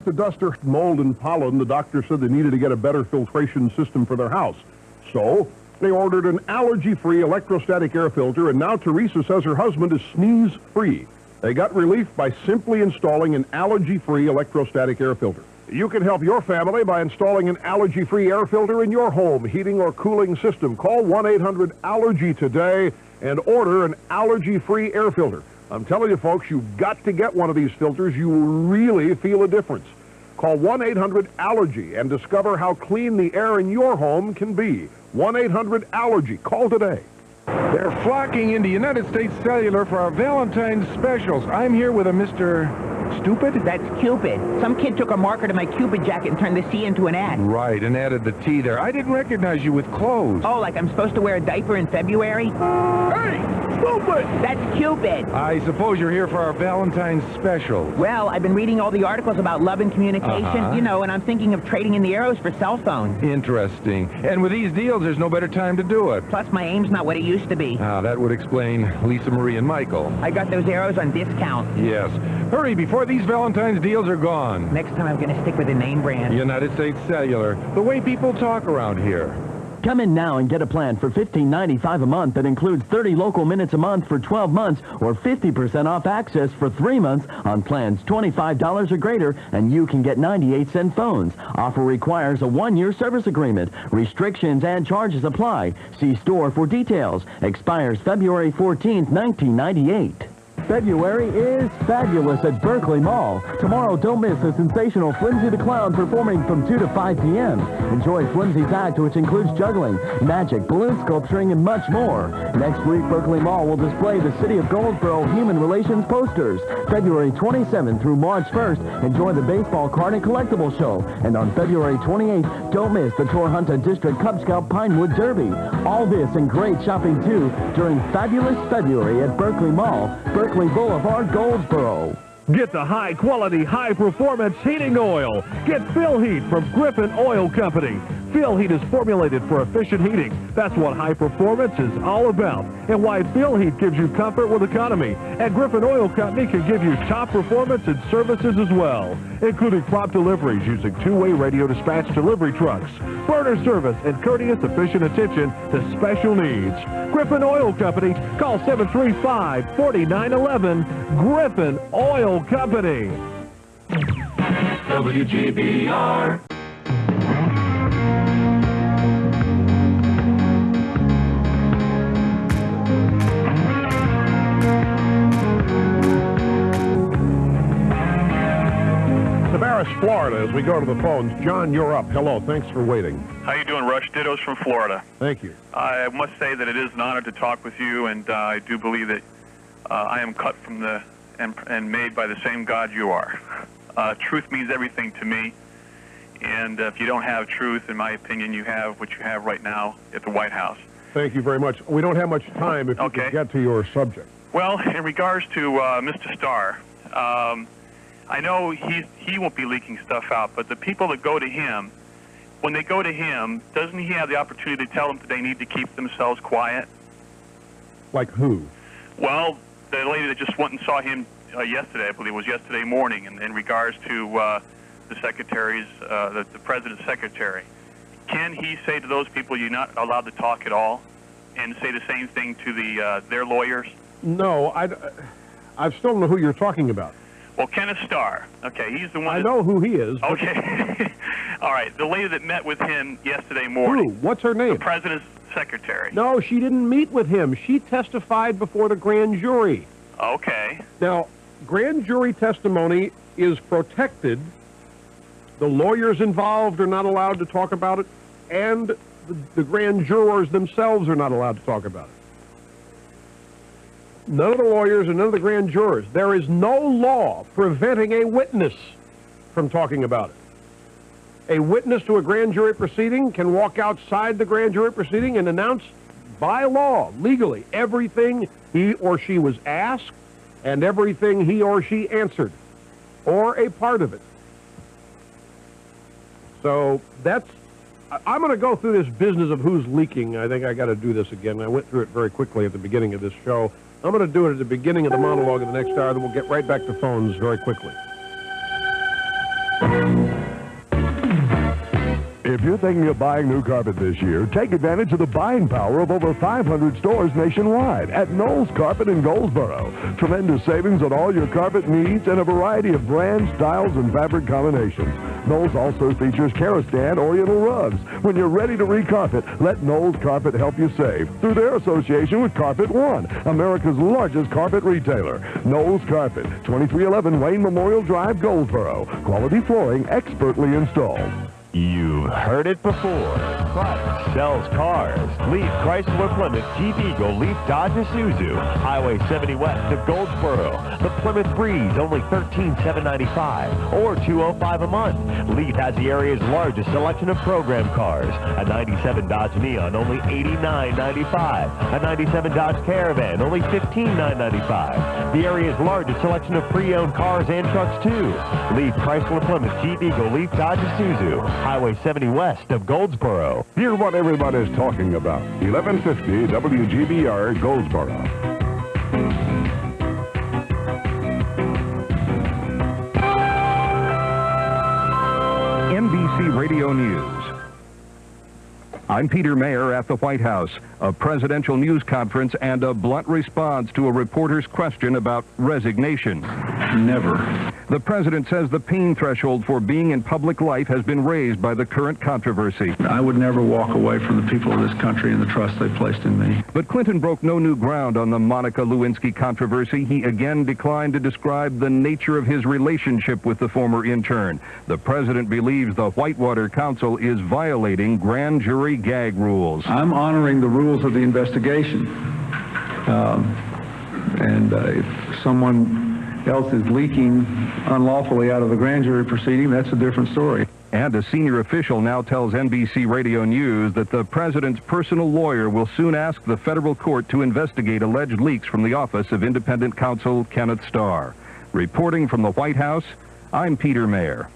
The duster, mold, and pollen, the doctor said they needed to get a better filtration system for their house. So they ordered an allergy-free electrostatic air filter, and now Teresa says her husband is sneeze-free. They got relief by simply installing an allergy-free electrostatic air filter. You can help your family by installing an allergy-free air filter in your home, heating, or cooling system. Call 1-800-ALLERGY today and order an allergy-free air filter. I'm telling you, folks, you've got to get one of these filters. You will really feel a difference. Call 1-800-ALLERGY and discover how clean the air in your home can be. 1-800-ALLERGY. Call today. They're flocking into United States Cellular for our Valentine's specials. I'm here with a Mr. Stupid? That's Cupid. Some kid took a marker to my Cupid jacket and turned the C into an S. Right, and added the T there. I didn't recognize you with clothes. Oh, like I'm supposed to wear a diaper in February? Hey, stupid! That's Cupid. I suppose you're here for our Valentine's specials. Well, I've been reading all the articles about love and communication, you know, and I'm thinking of trading in the arrows for cell phones. Interesting. And with these deals, there's no better time to do it. Plus, my aim's not what it used to be. Ah, that would explain Lisa Marie and Michael. I got those arrows on discount. Yes. Hurry before these Valentine's deals are gone. Next time I'm going to stick with the name brand. United States Cellular, the way people talk around here. Come in now and get a plan for $15.95 a month that includes 30 local minutes a month for 12 months or 50% off access for 3 months on plans $25 or greater, and you can get 98-cent phones. Offer requires a 1-year service agreement. Restrictions and charges apply. See store for details. Expires February 14th, 1998. February is fabulous at Berkeley Mall. Tomorrow, don't miss a sensational Flimsy the Clown performing from 2 to 5 p.m. Enjoy Flimsy's act, which includes juggling, magic, balloon sculpturing, and much more. Next week, Berkeley Mall will display the City of Goldsboro Human Relations posters. February 27th through March 1st, enjoy the Baseball Card and Collectible Show. And on February 28th, don't miss the Torhunta District Cub Scout Pinewood Derby. All this and great shopping, too, during Fabulous February at Berkeley Mall, Berkeley Boulevard, Goldsboro. Get the high-quality, high-performance heating oil. Get Phil Heat from Griffin Oil Company. Phil Heat is formulated for efficient heating. That's what high performance is all about, and why Phil Heat gives you comfort with economy. And Griffin Oil Company can give you top performance and services as well, including prompt deliveries using two-way radio dispatch delivery trucks, burner service, and courteous, efficient attention to special needs. Griffin Oil Company. Call 735-4911. Griffin Oil Company. WGBR. Florida, as we go to the phones. John, you're up. Hello. Thanks for waiting. How you doing, Rush? Dittos from Florida. Thank you. I must say that it is an honor to talk with you, and I do believe that I am cut from the and made by the same God you are. Truth means everything to me, and if you don't have truth, in my opinion, you have what you have right now at the White House. Thank you very much. We don't have much time if you could get to your subject. Well, in regards to Mr. Starr, I know he won't be leaking stuff out, but the people that go to him, when they go to him, doesn't he have the opportunity to tell them that they need to keep themselves quiet? Like who? Well, the lady that just went and saw him yesterday, I believe it was yesterday morning, in regards to the secretary's, the president's secretary. Can he say to those people, you're not allowed to talk at all, and say the same thing to their lawyers? No, I still don't know who you're talking about. Well, Kenneth Starr. Okay, he's the one. I know who he is. Okay. All right, the lady that met with him yesterday morning. Who? What's her name? The president's secretary. No, she didn't meet with him. She testified before the grand jury. Okay. Now, grand jury testimony is protected. The lawyers involved are not allowed to talk about it, and the grand jurors themselves are not allowed to talk about it. None of the lawyers and none of the grand jurors. There is no law preventing a witness from talking about it. A witness to a grand jury proceeding can walk outside the grand jury proceeding and announce by law, legally, everything he or she was asked and everything he or she answered, or a part of it. So that's, I'm going to go through this business of who's leaking. I think I got to do this again. I went through it very quickly at the beginning of this show. I'm going to do it at the beginning of the monologue of the next hour, then we'll get right back to phones very quickly. If you're thinking of buying new carpet this year, take advantage of the buying power of over 500 stores nationwide at Knowles Carpet in Goldsboro. Tremendous savings on all your carpet needs and a variety of brands, styles, and fabric combinations. Knowles also features Karastan Oriental rugs. When you're ready to recarpet, let Knowles Carpet help you save through their association with Carpet One, America's largest carpet retailer. Knowles Carpet, 2311 Wayne Memorial Drive, Goldsboro. Quality flooring, expertly installed. You've heard it before. Christ sells cars. Leaf, Chrysler, Plymouth, Jeep Eagle, Leaf, Dodge, Isuzu. Highway 70 west of Goldsboro. The Plymouth Breeze, only $13,795 or $205 a month. Leaf has the area's largest selection of program cars. A 97 Dodge Neon, only $89.95. A 97 Dodge Caravan, only $15,995. The area's largest selection of pre-owned cars and trucks, too. Leaf, Chrysler, Plymouth, Jeep Eagle, Leaf, Dodge, Isuzu. Highway 70 west of Goldsboro. Hear what everybody's talking about. 1150 WGBR Goldsboro. NBC Radio News. I'm Peter Mayer at the White House. A presidential news conference and a blunt response to a reporter's question about resignation. Never. The president says the pain threshold for being in public life has been raised by the current controversy. I would never walk away from the people of this country and the trust they placed in me. But Clinton broke no new ground on the Monica Lewinsky controversy. He again declined to describe the nature of his relationship with the former intern. The president believes the Whitewater Council is violating grand jury gag rules. I'm honoring the rules of the investigation. If someone else is leaking unlawfully out of the grand jury proceeding, that's a different story. And a senior official now tells NBC Radio News that the president's personal lawyer will soon ask the federal court to investigate alleged leaks from the office of independent counsel Kenneth Starr. Reporting from the White House, I'm Peter Mayer.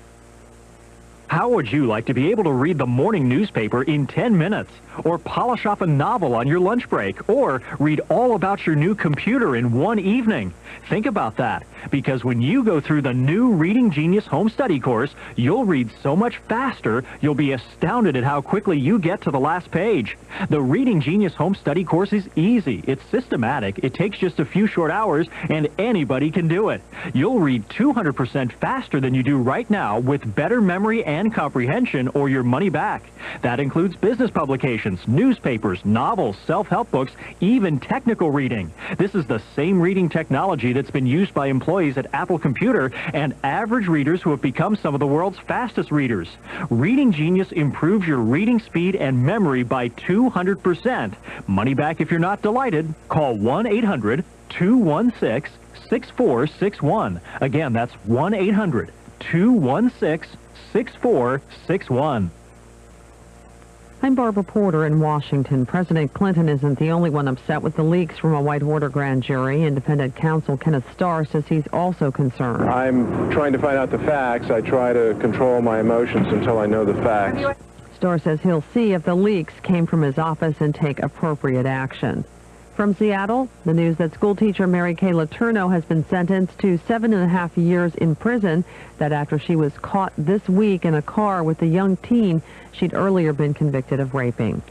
How would you like to be able to read the morning newspaper in 10 minutes? Or polish off a novel on your lunch break? Or read all about your new computer in one evening? Think about that, because when you go through the new Reading Genius Home Study course, you'll read so much faster, you'll be astounded at how quickly you get to the last page. The Reading Genius Home Study course is easy, it's systematic, it takes just a few short hours, and anybody can do it. You'll read 200% faster than you do right now with better memory and comprehension or your money back. That includes business publications, newspapers, novels, self-help books, even technical reading. This is the same reading technology that's been used by employees at Apple Computer and average readers who have become some of the world's fastest readers. Reading Genius improves your reading speed and memory by 200%. Money back if you're not delighted. Call 1-800-216-6461. Again, that's 1-800-216-6461. I'm Barbara Porter in Washington. President Clinton isn't the only one upset with the leaks from a Whitewater grand jury. Independent counsel Kenneth Starr says he's also concerned. I'm trying to find out the facts. I try to control my emotions until I know the facts. Starr says he'll see if the leaks came from his office and take appropriate action. From Seattle, the news that schoolteacher Mary Kay Letourneau has been sentenced to 7.5 years in prison. That after she was caught this week in a car with a young teen she'd earlier been convicted of raping.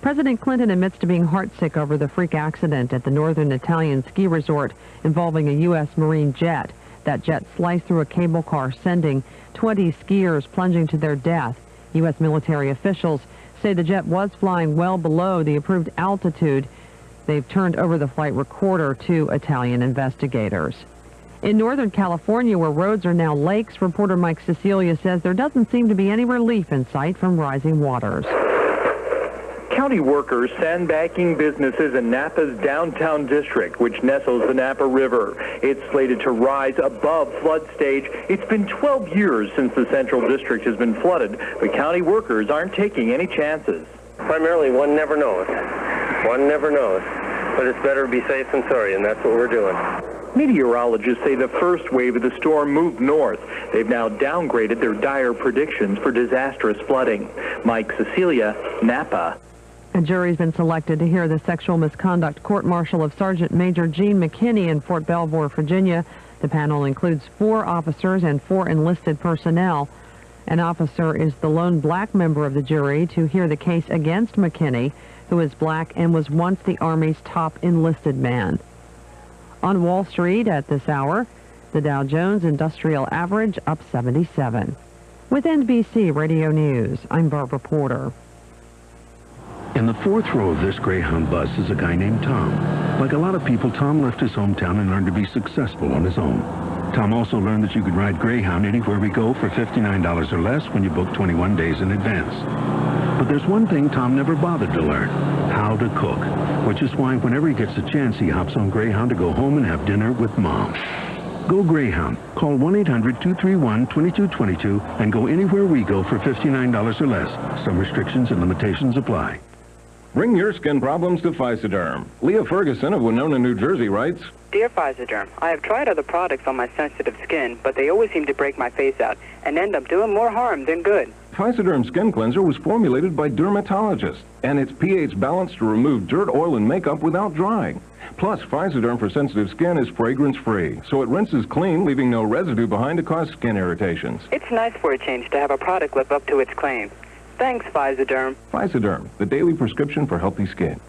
President Clinton admits to being heartsick over the freak accident at the northern Italian ski resort involving a U.S. Marine jet. That jet sliced through a cable car, sending 20 skiers plunging to their death. U.S. military officials say the jet was flying well below the approved altitude. They've turned over the flight recorder to Italian investigators. In Northern California, where roads are now lakes, reporter Mike Cecilia says there doesn't seem to be any relief in sight from rising waters. County workers sandbagging businesses in Napa's downtown district, which nestles the Napa River. It's slated to rise above flood stage. It's been 12 years since the central district has been flooded, but county workers aren't taking any chances. Primarily, one never knows. One never knows. But it's better to be safe than sorry, and that's what we're doing. Meteorologists say the first wave of the storm moved north. They've now downgraded their dire predictions for disastrous flooding. Mike Cecilia, Napa. A jury's been selected to hear the sexual misconduct court-martial of Sergeant Major Gene McKinney in Fort Belvoir, Virginia. The panel includes 4 officers and 4 enlisted personnel. An officer is the lone black member of the jury to hear the case against McKinney, who is black and was once the Army's top enlisted man. On Wall Street at this hour, the Dow Jones Industrial Average up 77. With NBC Radio News, I'm Barbara Porter. In the fourth row of this Greyhound bus is a guy named Tom. Like a lot of people, Tom left his hometown and learned to be successful on his own. Tom also learned that you could ride Greyhound anywhere we go for $59 or less when you book 21 days in advance. But there's one thing Tom never bothered to learn: how to cook, which is why whenever he gets a chance, he hops on Greyhound to go home and have dinner with Mom. Go Greyhound. Call 1-800-231-2222 and go anywhere we go for $59 or less. Some restrictions and limitations apply. Bring your skin problems to Physoderm. Leah Ferguson of Winona, New Jersey writes, Dear Physoderm, I have tried other products on my sensitive skin, but they always seem to break my face out and end up doing more harm than good. Physoderm Skin Cleanser was formulated by dermatologists, and it's pH balanced to remove dirt, oil, and makeup without drying. Plus, Physoderm for sensitive skin is fragrance-free, so it rinses clean, leaving no residue behind to cause skin irritations. It's nice for a change to have a product live up to its claims. Thanks, Physoderm. Physoderm, the daily prescription for healthy skin.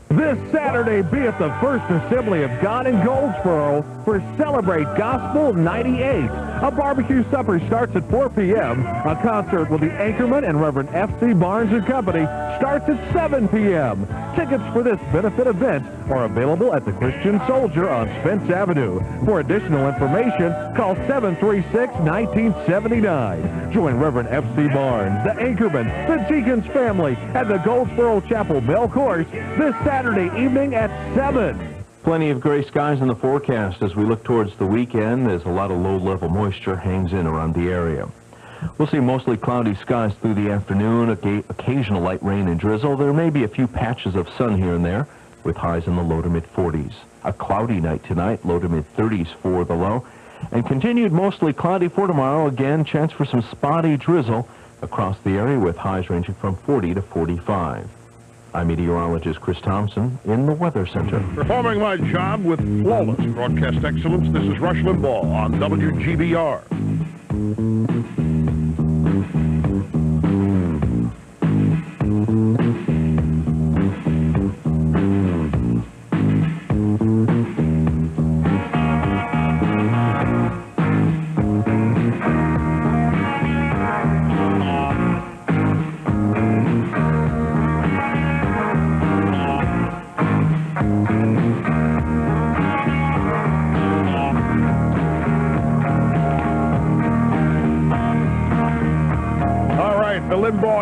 This Saturday, be at the First Assembly of God in Goldsboro for Celebrate Gospel 98. A barbecue supper starts at 4 p.m. A concert with the Anchorman and Reverend F.C. Barnes and Company starts at 7 p.m. Tickets for this benefit event are available at the Christian Soldier on Spence Avenue. For additional information, call 736-1979. Join Reverend F.C. Barnes, the Anchorman, the Deacons family, and the Goldsboro Chapel Bell Course this Saturday evening at 7. Plenty of gray skies in the forecast as we look towards the weekend as a lot of low-level moisture hangs in around the area. We'll see mostly cloudy skies through the afternoon, occasional light rain and drizzle. There may be a few patches of sun here and there, with highs in the low to mid-40s. A cloudy night tonight, low to mid-30s for the low. And continued mostly cloudy for tomorrow. Again, chance for some spotty drizzle across the area with highs ranging from 40 to 45. I'm meteorologist Chris Thompson in the Weather Center. Performing my job with flawless broadcast excellence, this is Rush Limbaugh on WGBR.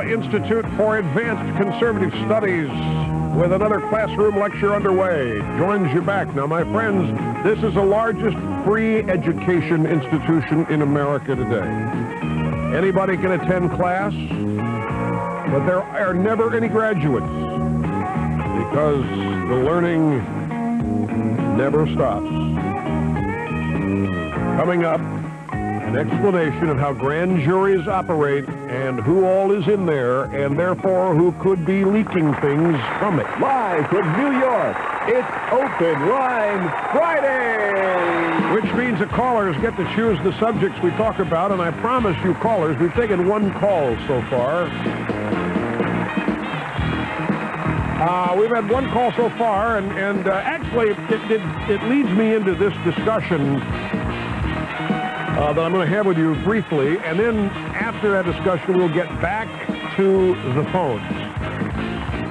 Institute for Advanced Conservative Studies with another classroom lecture underway joins you back. Now, my friends, this is the largest free education institution in America today. Anybody can attend class, but there are never any graduates because the learning never stops. Coming up, an explanation of how grand juries operate and who all is in there, and therefore who could be leaking things from it. Live from New York, it's Open Line Friday! Which means the callers get to choose the subjects we talk about, and I promise you callers, we've taken one call so far. We've had one call so far, and actually it leads me into this discussion that I'm going to have with you briefly, and then after that discussion we'll get back to the phones.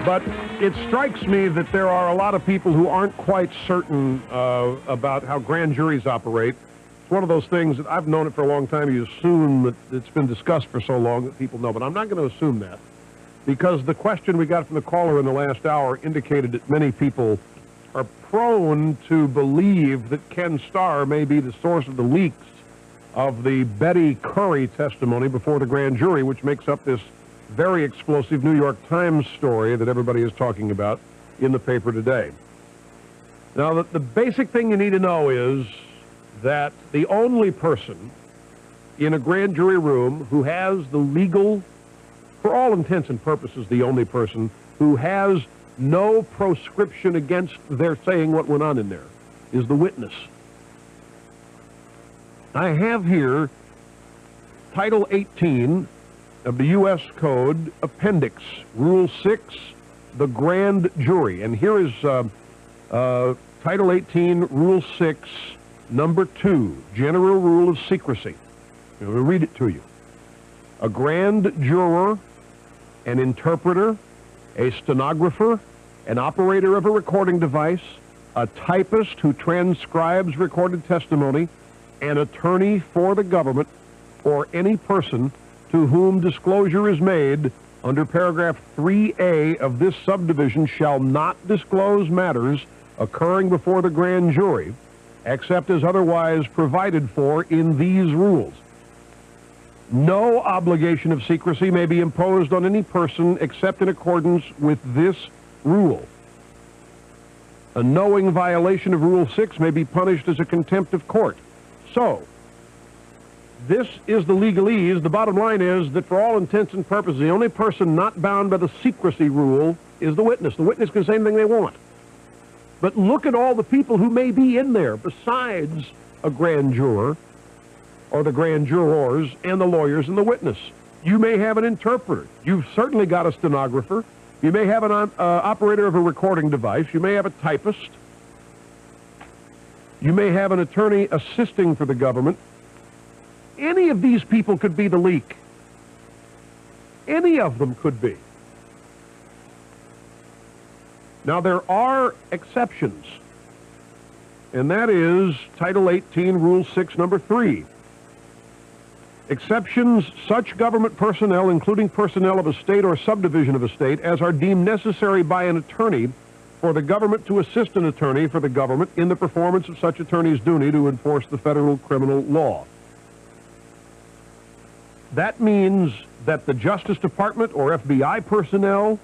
But it strikes me that there are a lot of people who aren't quite certain about how grand juries operate. It's one of those things that I've known it for a long time. You assume that it's been discussed for so long that people know, but I'm not going to assume that, because the question we got from the caller in the last hour indicated that many people are prone to believe that Ken Starr may be the source of the leaks of the Betty Curry testimony before the grand jury, which makes up this very explosive New York Times story that everybody is talking about in the paper today. Now, the basic thing you need to know is that the only person in a grand jury room who has the legal, for all intents and purposes, the only person who has no proscription against their saying what went on in there is the witness. I have here Title 18 of the U.S. Code, Appendix, Rule 6, the grand jury. And here is Title 18, Rule 6, Number 2, General Rule of Secrecy. I'm going to read it to you. A grand juror, an interpreter, a stenographer, an operator of a recording device, a typist who transcribes recorded testimony, an attorney for the government, or any person to whom disclosure is made under paragraph 3A of this subdivision shall not disclose matters occurring before the grand jury, except as otherwise provided for in these rules. No obligation of secrecy may be imposed on any person except in accordance with this rule. A knowing violation of Rule 6 may be punished as a contempt of court. So, this is the legalese. The bottom line is that for all intents and purposes, the only person not bound by the secrecy rule is the witness. The witness can say anything they want. But look at all the people who may be in there besides a grand juror, or the grand jurors, and the lawyers and the witness. You may have an interpreter. You've certainly got a stenographer. You may have an operator of a recording device. You may have a typist. You may have an attorney assisting for the government. Any of these people could be the leak. Any of them could be. Now, there are exceptions, and that is Title 18, Rule 6, Number 3. Exceptions, such government personnel, including personnel of a state or subdivision of a state, as are deemed necessary by an attorney for the government to assist an attorney for the government in the performance of such attorney's duty to enforce the federal criminal law. That means that the Justice Department or FBI personnel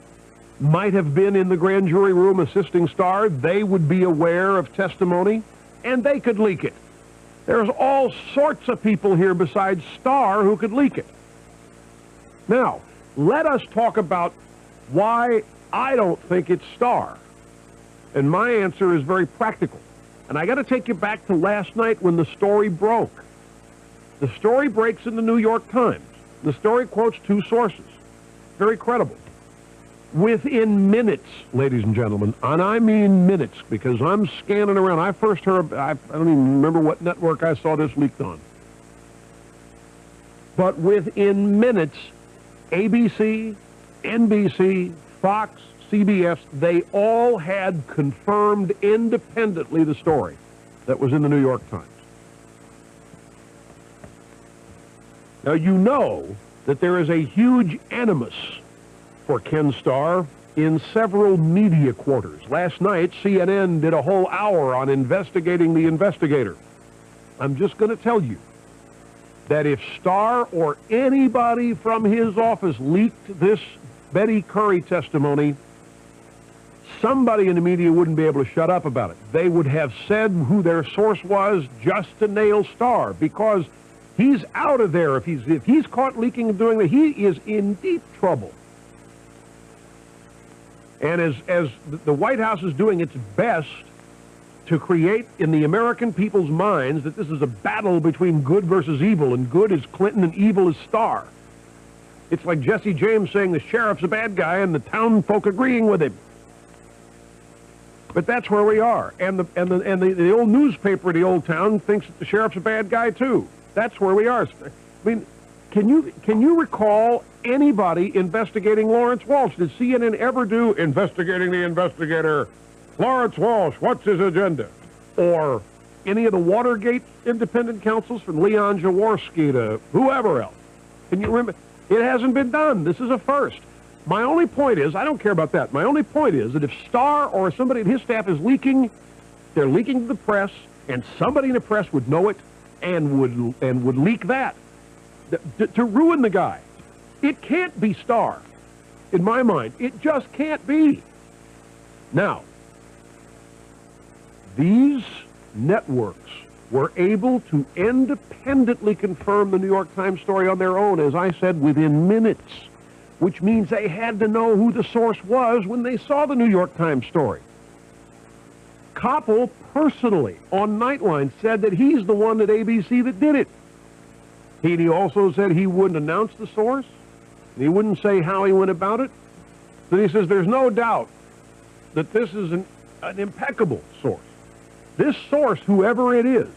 might have been in the grand jury room assisting Starr. They would be aware of testimony, and they could leak it. There's all sorts of people here besides Starr who could leak it. Now, let us talk about why I don't think it's Starr. And my answer is very practical. And I got to take you back to last night when the story broke. The story breaks in the New York Times. The story quotes two sources. Very credible. Within minutes, ladies and gentlemen, and I mean minutes, because I'm scanning around. I first heard, I don't even remember what network I saw this leaked on. But within minutes, ABC, NBC, Fox, CBS, they all had confirmed independently the story that was in the New York Times. Now, you know that there is a huge animus for Ken Starr in several media quarters. Last night, CNN did a whole hour on investigating the investigator. I'm just going to tell you that if Starr or anybody from his office leaked this Betty Curry testimony, somebody in the media wouldn't be able to shut up about it. They would have said who their source was just to nail Starr, because he's out of there. If he's caught leaking and doing that, he is in deep trouble. And as the White House is doing its best to create in the American people's minds that this is a battle between good versus evil, and good is Clinton and evil is Starr. It's like Jesse James saying the sheriff's a bad guy and the town folk agreeing with him. But that's where we are. And the old newspaper in the old town thinks that the sheriff's a bad guy too. That's where we are. I mean, can you recall anybody investigating Lawrence Walsh? Did CNN ever do investigating the investigator? Lawrence Walsh, what's his agenda? Or any of the Watergate independent counsels, from Leon Jaworski to whoever else? Can you remember? It hasn't been done. This is a first. My only point is, I don't care about that. My only point is that if Starr or somebody in his staff is leaking, they're leaking to the press, and somebody in the press would know it and would leak that to ruin the guy. It can't be Starr, in my mind. It just can't be. Now, these networks were able to independently confirm the New York Times story on their own, as I said, within minutes, which means they had to know who the source was when they saw the New York Times story. Koppel personally on Nightline said that he's the one at ABC that did it. He also said he wouldn't announce the source. He wouldn't say how he went about it. But he says there's no doubt that this is an impeccable source. This source, whoever it is,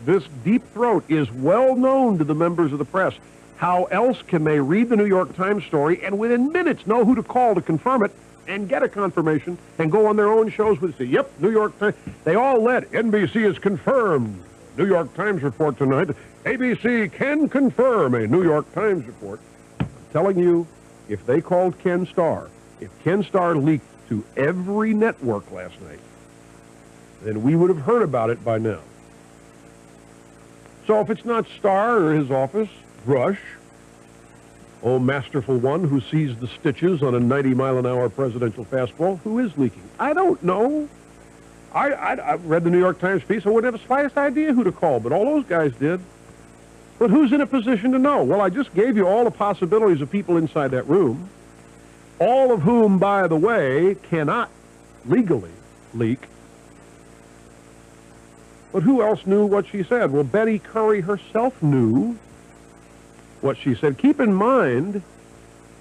this deep throat, is well known to the members of the press. How else can they read the New York Times story and within minutes know who to call to confirm it and get a confirmation and go on their own shows with say, yep, New York Times. They all let NBC is confirmed. New York Times report tonight. ABC can confirm a New York Times report. I'm telling you, if they called Ken Starr, if Ken Starr leaked to every network last night, then we would have heard about it by now. So if it's not Starr or his office, Rush, oh masterful one who sees the stitches on a 90-mile-an-hour presidential fastball, who is leaking? I don't know. I read the New York Times piece. I wouldn't have the slightest idea who to call, but all those guys did. But who's in a position to know? Well, I just gave you all the possibilities of people inside that room, all of whom, by the way, cannot legally leak. But who else knew what she said? Well, Betty Curry herself knew what she said. Keep in mind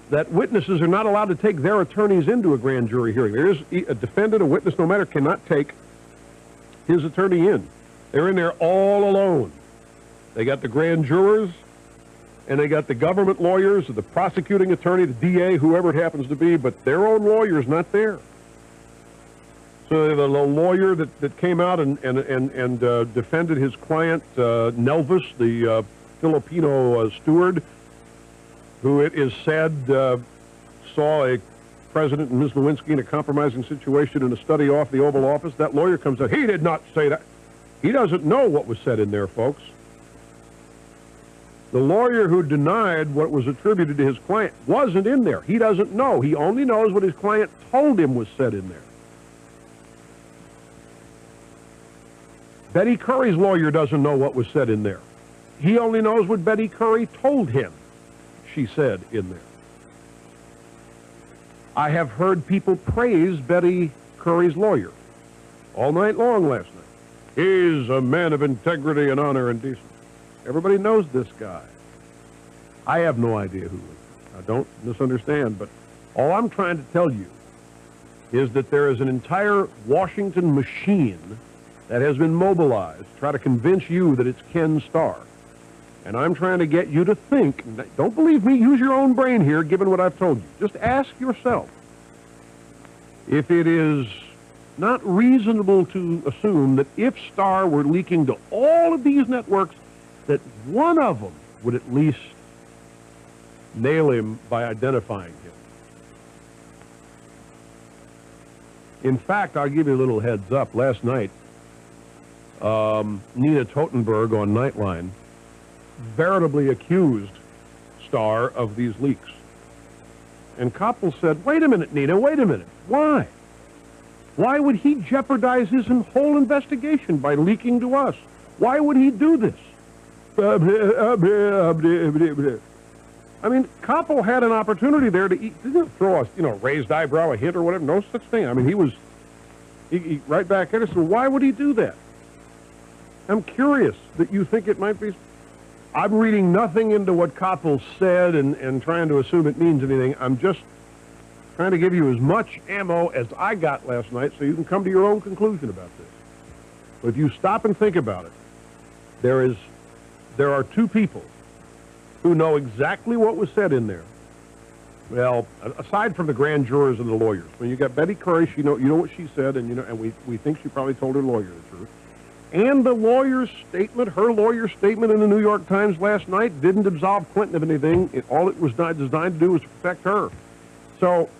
that witnesses are not allowed to take their attorneys into a grand jury hearing. There is a defendant, a witness, no matter, cannot take his attorney in. They're in there all alone. They got the grand jurors, and they got the government lawyers, the prosecuting attorney, the DA, whoever it happens to be, but their own lawyer's not there. So the lawyer that came out and defended his client, Nelvis, the Filipino steward, who it is said saw a president and Ms. Lewinsky in a compromising situation in a study off the Oval Office. That lawyer comes out. He did not say that. He doesn't know what was said in there, folks. The lawyer who denied what was attributed to his client wasn't in there. He doesn't know. He only knows what his client told him was said in there. Betty Curry's lawyer doesn't know what was said in there. He only knows what Betty Curry told him she said in there. I have heard people praise Betty Curry's lawyer all night long last night. He's a man of integrity and honor and decency. Everybody knows this guy. I have no idea who he is. Now, don't misunderstand, but all I'm trying to tell you is that there is an entire Washington machine that has been mobilized to try to convince you that it's Ken Starr. And I'm trying to get you to think, don't believe me, use your own brain here, given what I've told you. Just ask yourself if it is not reasonable to assume that if Starr were leaking to all of these networks, that one of them would at least nail him by identifying him. In fact, I'll give you a little heads up. Last night, Nina Totenberg on Nightline veritably accused Starr of these leaks. And Koppel said, wait a minute, Nina, wait a minute. Why? Why would he jeopardize his whole investigation by leaking to us? Why would he do this? I mean, Koppel had an opportunity there to throw a raised eyebrow, a hint or whatever. No such thing. I mean, he was right back at us. So why would he do that? I'm curious that you think it might be. I'm reading nothing into what Koppel said and trying to assume it means anything. I'm just trying to give you as much ammo as I got last night so you can come to your own conclusion about this. But if you stop and think about it, there are two people who know exactly what was said in there. Well, aside from the grand jurors and the lawyers, when you got Betty Curry, you know what she said, and we think she probably told her lawyer the truth. And the lawyer's statement, her lawyer's statement in the New York Times last night didn't absolve Clinton of anything. All it was designed to do was to protect her. So,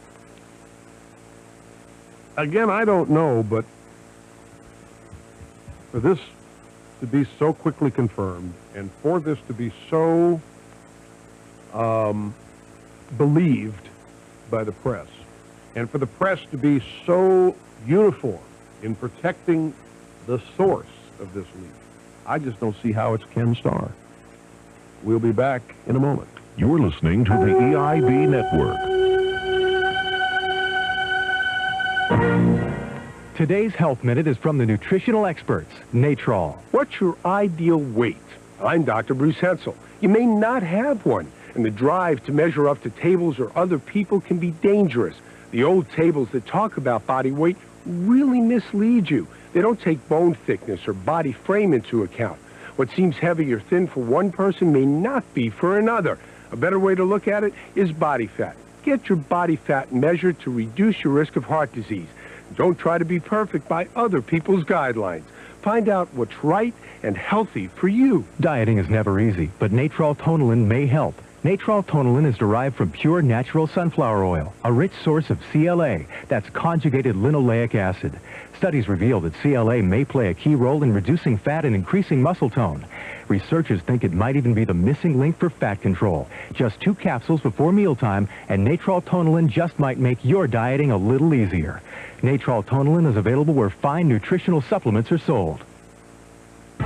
again, I don't know, but for this to be so quickly confirmed and for this to be so believed by the press and for the press to be so uniform in protecting the source of this leak, I just don't see how it's Ken Starr. We'll be back in a moment. You're listening to the EIB Network. Today's Health Minute is from the nutritional experts, Natrol. What's your ideal weight? I'm Dr. Bruce Hensel. You may not have one, and the drive to measure up to tables or other people can be dangerous. The old tables that talk about body weight really mislead you. They don't take bone thickness or body frame into account. What seems heavy or thin for one person may not be for another. A better way to look at it is body fat. Get your body fat measured to reduce your risk of heart disease. Don't try to be perfect by other people's guidelines. Find out what's right and healthy for you. Dieting is never easy, but Natrol Tonilin may help. Natrol Tonilin is derived from pure natural sunflower oil, a rich source of CLA, that's conjugated linoleic acid. Studies reveal that CLA may play a key role in reducing fat and increasing muscle tone. Researchers think it might even be the missing link for fat control. Just 2 capsules before mealtime, and Natrol Tonilin just might make your dieting a little easier. Natrol Tonilin is available where fine nutritional supplements are sold.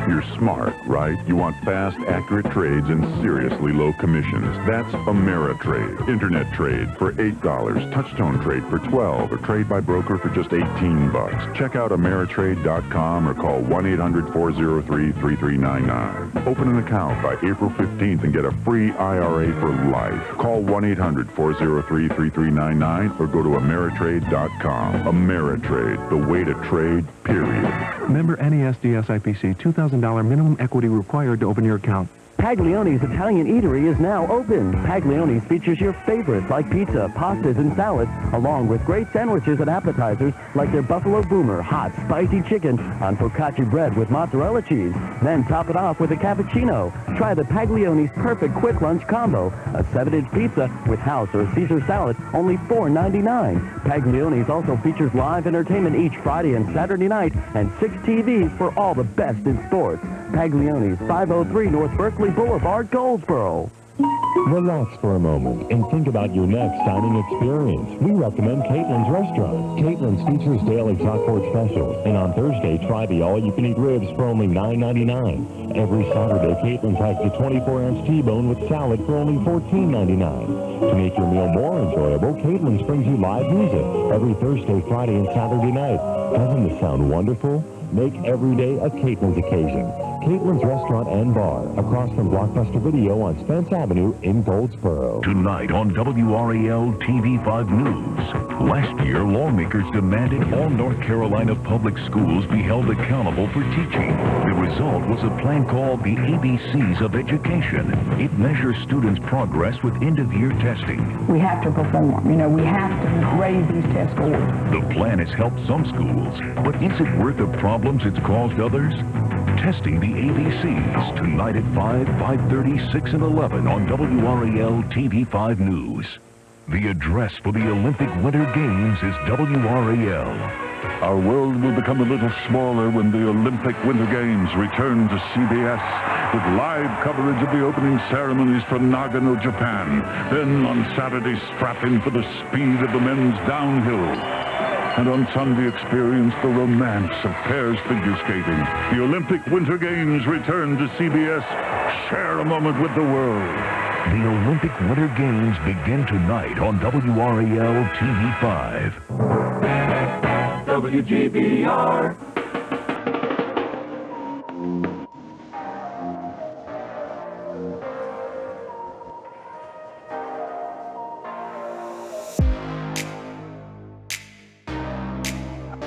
You're smart, right? You want fast, accurate trades and seriously low commissions. That's Ameritrade. Internet trade for $8. Touchtone trade for $12. Or trade by broker for just $18. Check out Ameritrade.com or call 1-800-403-3399. Open an account by April 15th and get a free IRA for life. Call 1-800-403-3399 or go to Ameritrade.com. Ameritrade, the way to trade, period. Member NESDS IPC, $2,000 minimum equity required to open your account. Paglioni's Italian Eatery is now open. Paglioni's features your favorites like pizza, pastas, and salads, along with great sandwiches and appetizers like their Buffalo Boomer hot, spicy chicken on focaccia bread with mozzarella cheese. Then top it off with a cappuccino. Try the Paglioni's perfect quick lunch combo. A 7-inch pizza with house or Caesar salad, only $4.99. Paglioni's also features live entertainment each Friday and Saturday night and 6 TVs for all the best in sports. Paglioni's, 503 North Berkeley Boulevard, Goldsboro. Relax for a moment and think about your next dining experience. We recommend Caitlin's Restaurant. Caitlin's features daily chalkboard specials, and on Thursday, try the all-you-can-eat ribs for only $9.99. Every Saturday, Caitlin's has the 24-ounce T-bone with salad for only $14.99. To make your meal more enjoyable, Caitlin's brings you live music every Thursday, Friday, and Saturday night. Doesn't it sound wonderful? Make every day a Caitlin's occasion. Caitlin's Restaurant and Bar, across from Blockbuster Video on Spence Avenue in Goldsboro. Tonight on WRAL TV5 News. Last year, lawmakers demanded all North Carolina public schools be held accountable for teaching. The result was a plan called the ABCs of Education. It measures students' progress with end-of-year testing. We have to perform. We have to raise these test scores. The plan has helped some schools, but is it worth the problems it's caused others? Testing the ABCs tonight at 5, 5:30, 6, and 11 on WRAL TV5 News. The address for the Olympic Winter Games is WRAL. Our world will become a little smaller when the Olympic Winter Games return to CBS with live coverage of the opening ceremonies from Nagano, Japan. Then on Saturday, strap in for the speed of the men's downhill. And on Sunday, experience the romance of pairs figure skating. The Olympic Winter Games return to CBS. Share a moment with the world. The Olympic Winter Games begin tonight on WRAL TV5. WGBR.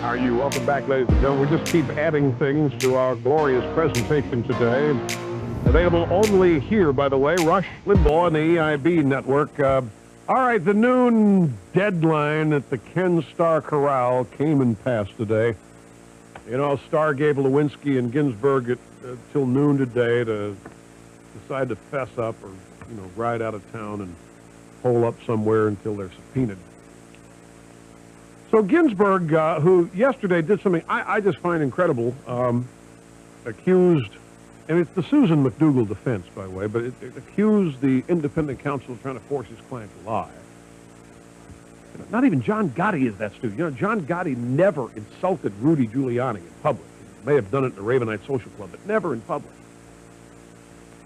Are you? Welcome back, ladies and gentlemen. We just keep adding things to our glorious presentation today. Available only here, by the way, Rush Limbaugh on the EIB network. All right, the noon deadline at the Ken Starr Corral came and passed today. Starr gave Lewinsky and Ginsburg till noon today to decide to fess up or, ride out of town and hole up somewhere until they're subpoenaed. So Ginsburg, who yesterday did something I just find incredible, accused, and it's the Susan McDougal defense, by the way, but it accused the independent counsel of trying to force his client to lie. Not even John Gotti is that stupid. John Gotti never insulted Rudy Giuliani in public. He may have done it in the Ravenite Social Club, but never in public.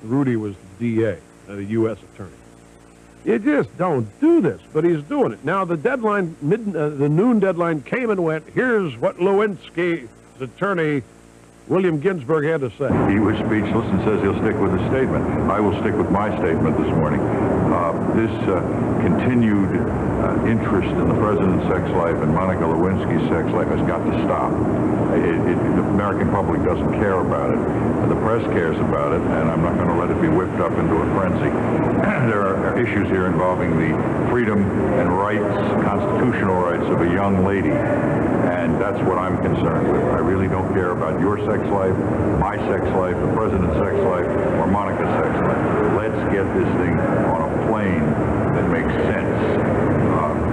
Rudy was the DA, the U.S. attorney. You just don't do this, but he's doing it. Now, the deadline, the noon deadline came and went. Here's what Lewinsky's attorney, William Ginsburg, had to say. He was speechless and says he'll stick with his statement. I will stick with my statement this morning. This continued interest in the president's sex life and Monica Lewinsky's sex life has got to stop. The American public doesn't care about it. The press cares about it, and I'm not going to let it be whipped up into a frenzy. There are issues here involving the freedom and rights, constitutional rights of a young lady, and that's what I'm concerned with. I really don't care about your sex life, my sex life, the president's sex life, or Monica's sex life. Let's get this thing on a plane that makes sense.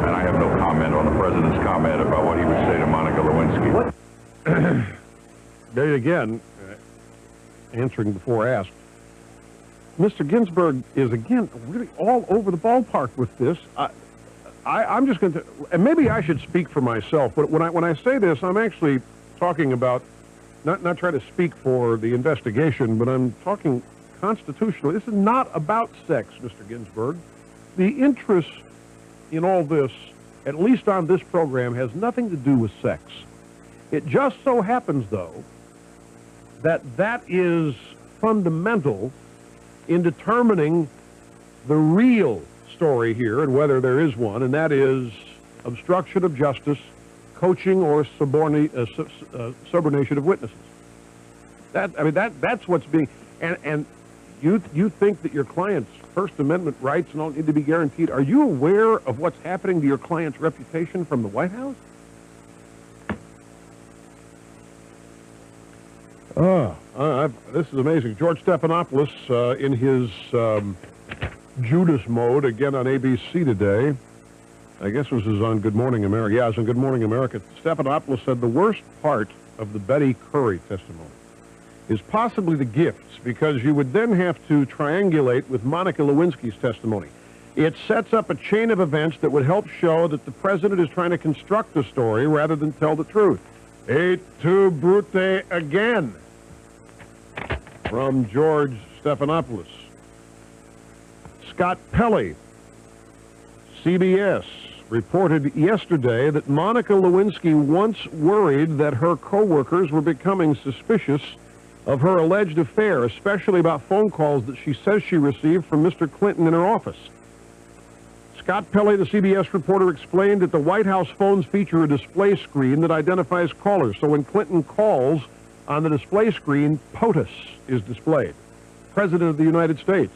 And I have no comment on the president's comment about what he would say to Monica Lewinsky. There again, answering before asked. Mr. Ginsburg is, again, really all over the ballpark with this. I'm just going to, and maybe I should speak for myself, but when I say this, I'm actually talking about, not trying to speak for the investigation, but I'm talking constitutionally. This is not about sex, Mr. Ginsburg. The interest in all this, at least on this program, has nothing to do with sex. It just so happens, though, that is fundamental in determining the real story here and whether there is one, and that is obstruction of justice, coaching, or subordination of witnesses. That's what's being, and you think that your client's First Amendment rights and all need to be guaranteed. Are you aware of what's happening to your client's reputation from the White House? This is amazing. George Stephanopoulos in his Judas mode again on ABC today. I guess this is on Good Morning America. Yeah, it's on Good Morning America. Stephanopoulos said the worst part of the Betty Curry testimony is possibly the gifts, because you would then have to triangulate with Monica Lewinsky's testimony. It sets up a chain of events that would help show that the president is trying to construct a story rather than tell the truth. Et tu, Brute, again, from George Stephanopoulos. Scott Pelley, CBS, reported yesterday that Monica Lewinsky once worried that her co-workers were becoming suspicious of her alleged affair, especially about phone calls that she says she received from Mr. Clinton in her office. Scott Pelley, the CBS reporter, explained that the White House phones feature a display screen that identifies callers. So when Clinton calls, on the display screen, POTUS is displayed, President of the United States.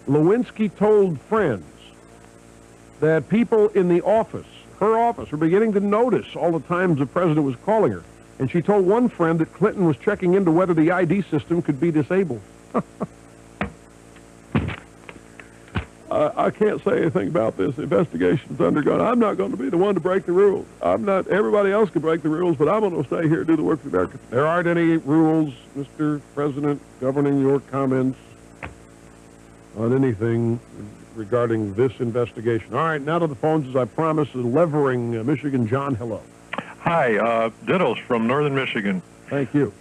Lewinsky told friends that people in the office, her office, were beginning to notice all the times the president was calling her. And she told one friend that Clinton was checking into whether the ID system could be disabled. I can't say anything about this. The investigation's undergone. I'm not going to be the one to break the rules. I'm not. Everybody else can break the rules, but I'm going to stay here and do the work for America. There aren't any rules, Mr. President, governing your comments on anything regarding this investigation. All right, now to the phones, as I promised, Levering, Michigan. John, hello. Hi, Dittos from Northern Michigan. Thank you.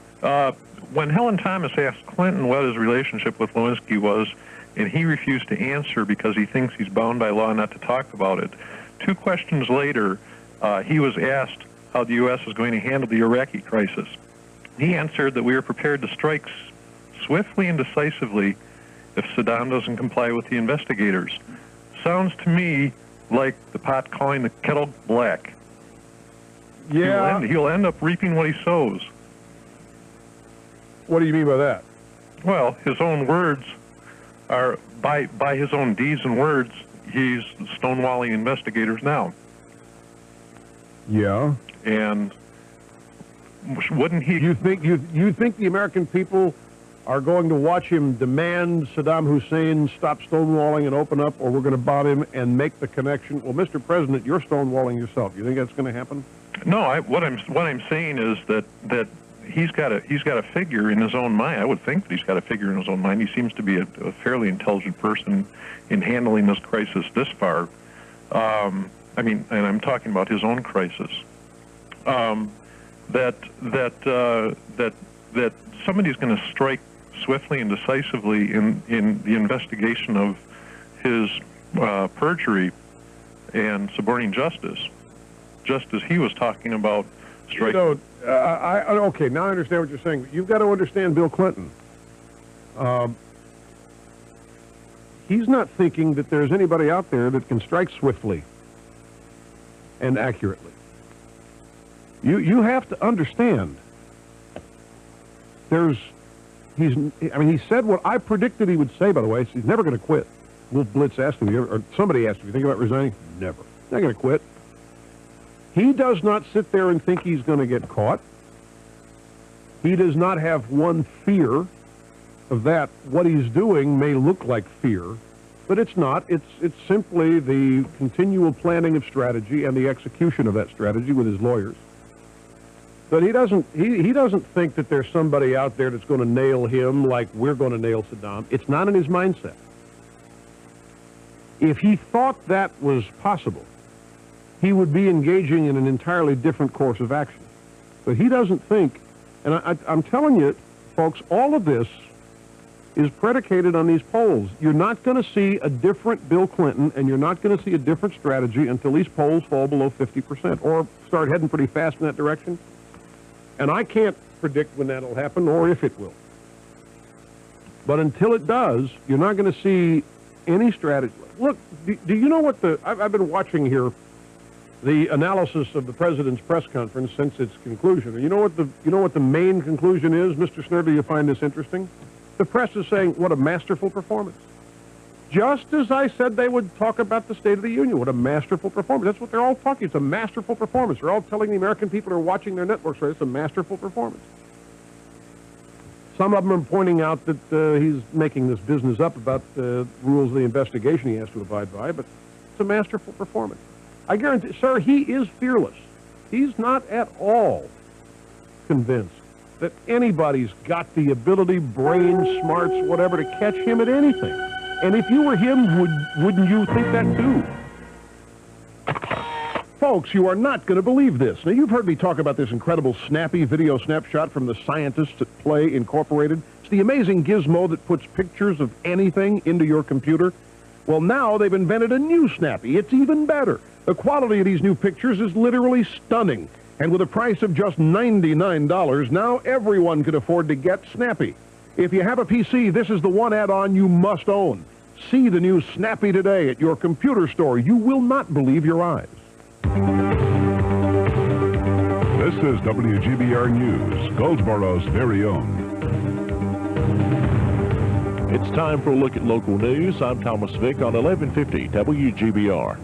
When Helen Thomas asked Clinton what his relationship with Lewinsky was, and he refused to answer because he thinks he's bound by law not to talk about it, 2 questions later, he was asked how the U.S. was going to handle the Iraqi crisis. He answered that we are prepared to strike swiftly and decisively if Saddam doesn't comply with the investigators. Sounds to me like the pot calling the kettle black. Yeah. He'll end up reaping what he sows. What do you mean by that? Well, his own words are, by his own deeds and words, he's stonewalling investigators now. Yeah. And wouldn't he... You think the American people are going to watch him demand Saddam Hussein stop stonewalling and open up, or we're going to bomb him and make the connection? Well, Mr. President, you're stonewalling yourself. You think that's going to happen? No, what I'm saying is that he's got a figure in his own mind. I would think that he's got a figure in his own mind. He seems to be a fairly intelligent person in handling this crisis this far. I mean, and I'm talking about his own crisis. That somebody's going to strike swiftly and decisively in the investigation of his perjury and suborning justice, just as he was talking about strike. Okay, now I understand what you're saying. You've got to understand Bill Clinton. He's not thinking that there's anybody out there that can strike swiftly and accurately. You have to understand. He said what I predicted he would say, by the way. He's never going to quit. Wolf Blitz asked him, or somebody asked him, you think about resigning? Never. Not going to quit. He does not sit there and think he's going to get caught. He does not have one fear of that. What he's doing may look like fear, but it's not. It's simply the continual planning of strategy and the execution of that strategy with his lawyers. But he doesn't think that there's somebody out there that's going to nail him like we're going to nail Saddam. It's not in his mindset. If he thought that was possible, he would be engaging in an entirely different course of action. But he doesn't think, and I'm telling you, folks, all of this is predicated on these polls. You're not going to see a different Bill Clinton, and you're not going to see a different strategy until these polls fall below 50% or start heading pretty fast in that direction. And I can't predict when that'll happen or if it will. But until it does, you're not going to see any strategy. Look, do you know what I've been watching here the analysis of the president's press conference since its conclusion. And you know what the main conclusion is, Mr. Snerdley, you find this interesting? The press is saying, what a masterful performance. Just as I said they would talk about the State of the Union. What a masterful performance. That's what they're all talking. It's a masterful performance. They're all telling the American people who are watching their networks, right? It's a masterful performance. Some of them are pointing out that he's making this business up about the rules of the investigation he has to abide by, but it's a masterful performance. I guarantee, sir, he is fearless. He's not at all convinced that anybody's got the ability, brains, smarts, whatever, to catch him at anything. And if you were him, wouldn't you think that too? Folks, you are not going to believe this. Now, you've heard me talk about this incredible snappy video snapshot from the scientists at Play Incorporated. It's the amazing gizmo that puts pictures of anything into your computer. Well, now they've invented a new Snappy. It's even better. The quality of these new pictures is literally stunning. And with a price of just $99, now everyone can afford to get Snappy. If you have a PC, this is the one add-on you must own. See the new Snappy today at your computer store. You will not believe your eyes. This is WGBR News, Goldsboro's very own. It's time for a look at local news. I'm Thomas Vick on 1150 WGBR.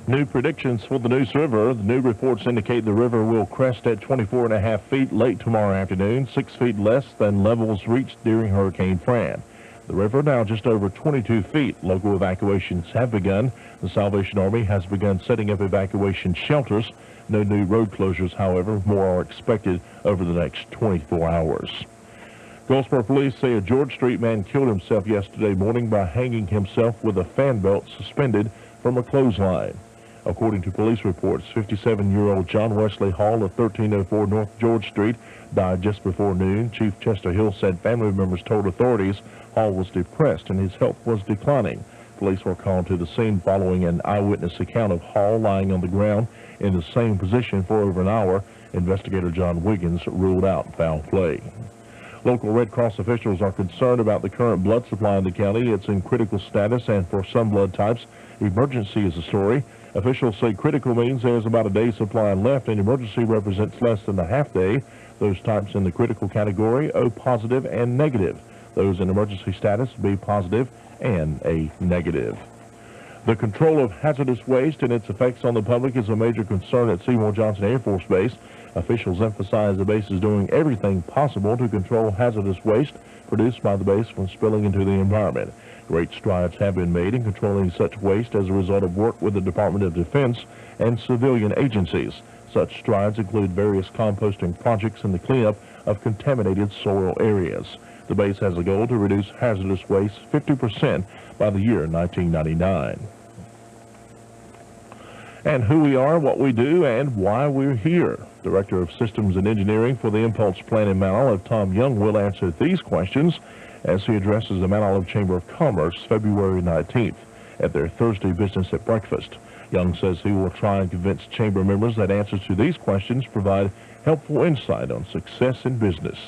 New predictions for the Neuse River. The new reports indicate the river will crest at 24.5 feet late tomorrow afternoon, 6 feet less than levels reached during Hurricane Fran. The river now just over 22 feet. Local evacuations have begun. The Salvation Army has begun setting up evacuation shelters. No new road closures, however. More are expected over the next 24 hours. Goldsboro police say a George Street man killed himself yesterday morning by hanging himself with a fan belt suspended from a clothesline. According to police reports, 57-year-old John Wesley Hall of 1304 North George Street died just before noon. Chief Chester Hill said family members told authorities Hall was depressed and his health was declining. Police were called to the scene following an eyewitness account of Hall lying on the ground in the same position for over an hour. Investigator John Wiggins ruled out foul play. Local Red Cross officials are concerned about the current blood supply in the county. It's in critical status, and for some blood types, emergency is the story. Officials say critical means there's about a day's supply left, and emergency represents less than a half day. Those types in the critical category, O positive and negative. Those in emergency status, B positive and A negative. The control of hazardous waste and its effects on the public is a major concern at Seymour Johnson Air Force Base. Officials emphasize the base is doing everything possible to control hazardous waste produced by the base from spilling into the environment. Great strides have been made in controlling such waste as a result of work with the Department of Defense and civilian agencies. Such strides include various composting projects and the cleanup of contaminated soil areas. The base has a goal to reduce hazardous waste 50% by the year 1999. And who we are, what we do, and why we're here. Director of Systems and Engineering for the Impulse Plant in Mount Olive, Tom Young, will answer these questions as he addresses the Mount Olive Chamber of Commerce February 19th. at their Thursday Business at Breakfast. Young says he will try and convince chamber members that answers to these questions provide helpful insight on success in business.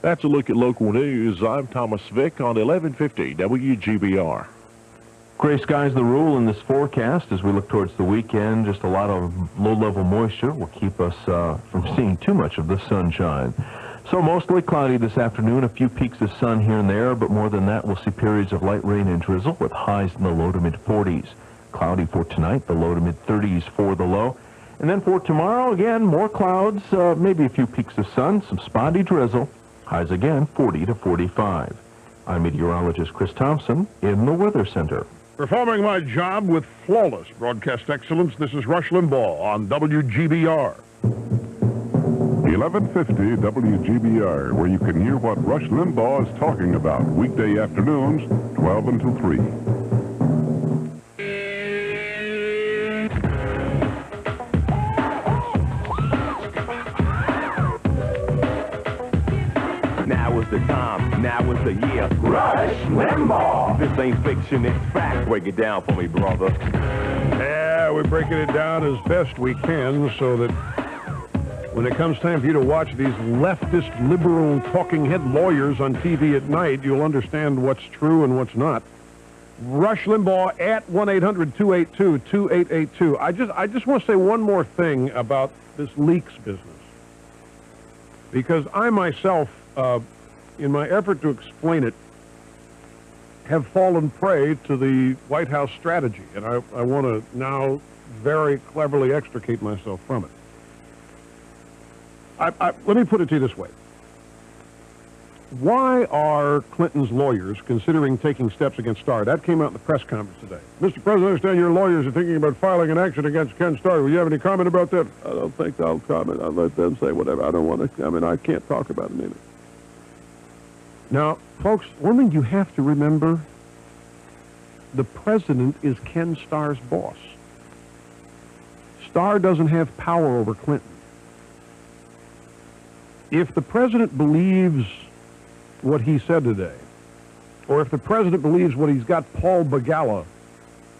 That's a look at local news. I'm Thomas Vick on 1150 WGBR. Gray skies the rule in this forecast as we look towards the weekend. Just a lot of low-level moisture will keep us from seeing too much of the sunshine. So mostly cloudy this afternoon, a few peaks of sun here and there, but more than that, we'll see periods of light rain and drizzle with highs in the low to mid-40s. Cloudy for tonight, the low to mid-30s for the low. And then for tomorrow, again, more clouds, maybe a few peaks of sun, some spotty drizzle. Highs again, 40 to 45. I'm meteorologist Chris Thompson in the Weather Center. Performing my job with flawless broadcast excellence, this is Rush Limbaugh on WGBR. 1150 WGBR, where you can hear what Rush Limbaugh is talking about. Weekday afternoons, 12 until 3. Now is the time, now is the year. Rush Limbaugh! This ain't fiction, it's fact. Break it down for me, brother. Yeah, we're breaking it down as best we can so that when it comes time for you to watch these leftist, liberal, talking head lawyers on TV at night, you'll understand what's true and what's not. Rush Limbaugh at 1-800-282-2882. I just want to say one more thing about this leaks business. Because I myself, in my effort to explain it, have fallen prey to the White House strategy. And I want to now very cleverly extricate myself from it. Let me put it to you this way. Why are Clinton's lawyers considering taking steps against Starr? That came out in the press conference today. Mr. President, I understand your lawyers are thinking about filing an action against Ken Starr. Will you have any comment about that? I don't think I'll comment. I'll let them say whatever. I don't want to. I mean, I can't talk about it either. Now, folks, one thing you have to remember, the president is Ken Starr's boss. Starr doesn't have power over Clinton. If the president believes what he said today, or if the president believes what he's got Paul Begala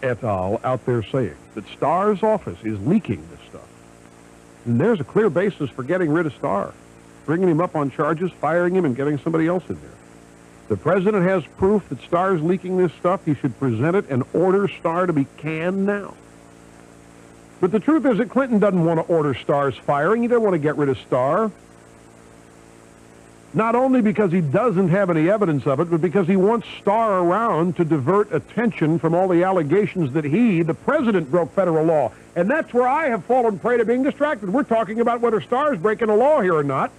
et al. Out there saying, that Starr's office is leaking this stuff, then there's a clear basis for getting rid of Starr, bringing him up on charges, firing him, and getting somebody else in there. The president has proof that Starr's leaking this stuff. He should present it and order Starr to be canned now. But the truth is that Clinton doesn't want to order Starr's firing. He doesn't want to get rid of Starr. Not only because he doesn't have any evidence of it, but because he wants Starr around to divert attention from all the allegations that he, the president, broke federal law. And that's where I have fallen prey to being distracted. We're talking about whether Starr's breaking a law here or not.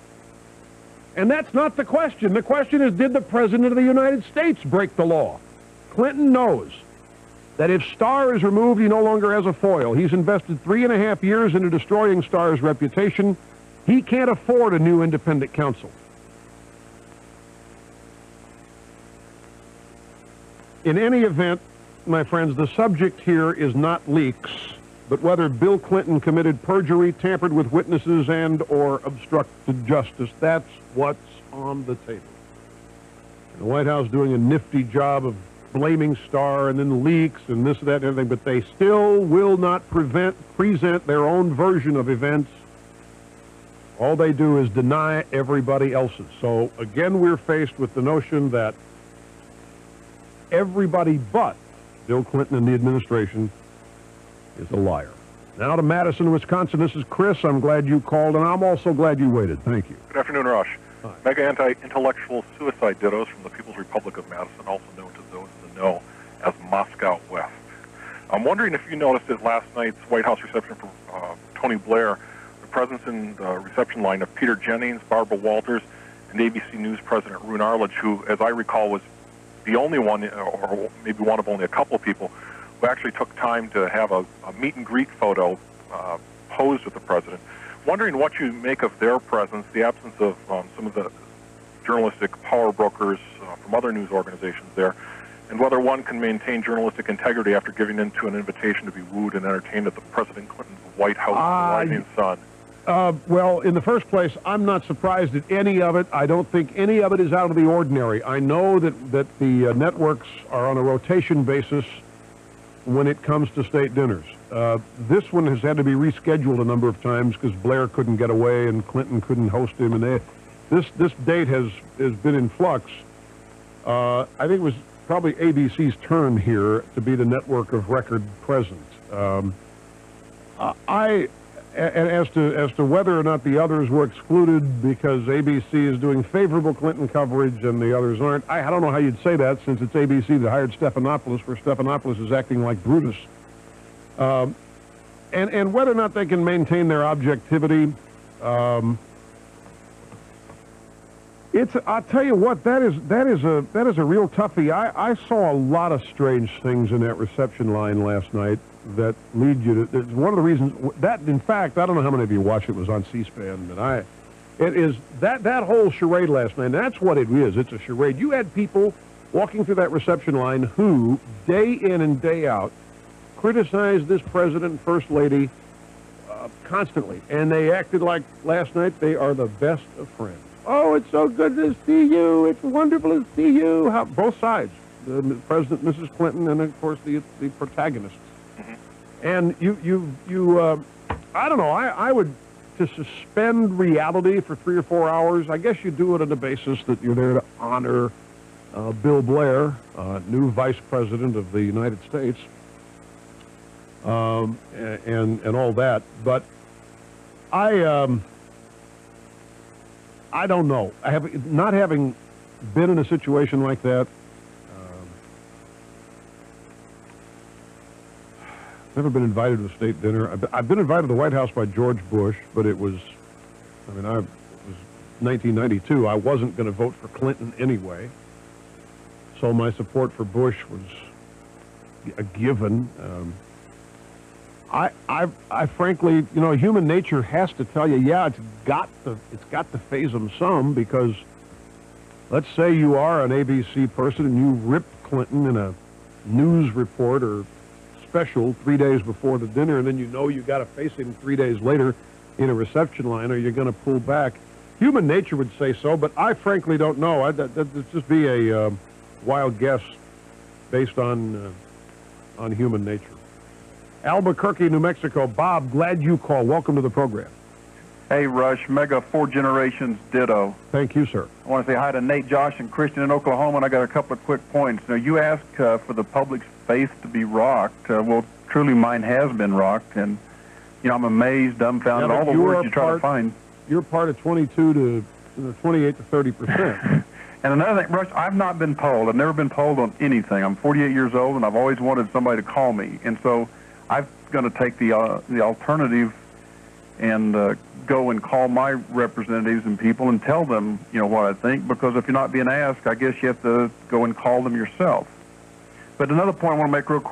And that's not the question. The question is, did the president of the United States break the law? Clinton knows that if Starr is removed, he no longer has a foil. He's invested 3.5 years into destroying Starr's reputation. He can't afford a new independent counsel. In any event, my friends, the subject here is not leaks, but whether Bill Clinton committed perjury, tampered with witnesses, and or obstructed justice. That's what's on the table. And the White House doing a nifty job of blaming Starr and then leaks and this, that, and everything, but they still will not present their own version of events. All they do is deny everybody else's. So again, we're faced with the notion that everybody but Bill Clinton and the administration is a liar. Now to Madison, Wisconsin. This is Chris. I'm glad you called, and I'm also glad you waited. Thank you. Good afternoon, Rush. Hi. Mega anti-intellectual suicide dittos from the People's Republic of Madison, also known to those in the know as Moscow West. I'm wondering if you noticed at last night's White House reception for Tony Blair, the presence in the reception line of Peter Jennings, Barbara Walters, and ABC News President Roone Arledge, who, as I recall, was the only one, or maybe one of only a couple of people, who actually took time to have a meet and greet photo posed with the president. Wondering what you make of their presence, the absence of some of the journalistic power brokers from other news organizations there, and whether one can maintain journalistic integrity after giving in to an invitation to be wooed and entertained at the President Clinton's White House rising sun. Well, in the first place, I'm not surprised at any of it. I don't think any of it is out of the ordinary. I know that the networks are on a rotation basis when it comes to state dinners. This one has had to be rescheduled a number of times because Blair couldn't get away and Clinton couldn't host him, and this date has been in flux. I think it was probably ABC's turn here to be the network of record present. And as to whether or not the others were excluded because ABC is doing favorable Clinton coverage and the others aren't, I don't know how you'd say that since it's ABC that hired Stephanopoulos, where Stephanopoulos is acting like Brutus. And whether or not they can maintain their objectivity, I'll tell you what, that is a real toughie. I saw a lot of strange things in that reception line last night that lead you to. It's one of the reasons that, in fact, I don't know how many of you watched it. Was on C-SPAN, but it is that whole charade last night. And that's what it is. It's a charade. You had people walking through that reception line who, day in and day out, criticized this president and first lady constantly, and they acted like last night they are the best of friends. Oh, it's so good to see you. It's wonderful to see you. Both sides, the President, Mrs. Clinton, and of course the protagonists. And I don't know. I would, to suspend reality for 3 or 4 hours. I guess you do it on the basis that you're there to honor Bill Blair, new Vice President of the United States, and all that. But I don't know. Not having been in a situation like that. Never been invited to a state dinner. I've been invited to the White House by George Bush, but it was 1992. I wasn't going to vote for Clinton anyway, so my support for Bush was a given. I frankly, human nature has to tell you, yeah, it's got to phase them some, because let's say you are an ABC person and you rip Clinton in a news report or special 3 days before the dinner, and then you got to face him 3 days later in a reception line. Are you going to pull back? Human nature would say so, but I frankly don't know. That'd just be a wild guess based on human nature. Albuquerque, New Mexico. Bob, glad you called. Welcome to the program. Hey, Rush. Mega 4 generations ditto. Thank you, sir. I want to say hi to Nate, Josh, and Christian in Oklahoma, and I got a couple of quick points. Now, you asked for the public's faith to be rocked. Well, truly mine has been rocked, and, I'm amazed, dumbfounded, all the words you try to find. You're part of 28 to 30%. And another thing, Rush, I've not been polled. I've never been polled on anything. I'm 48 years old, and I've always wanted somebody to call me. And so I'm going to take the alternative and go and call my representatives and people and tell them, what I think, because if you're not being asked, I guess you have to go and call them yourself. But another point I want to make real quick.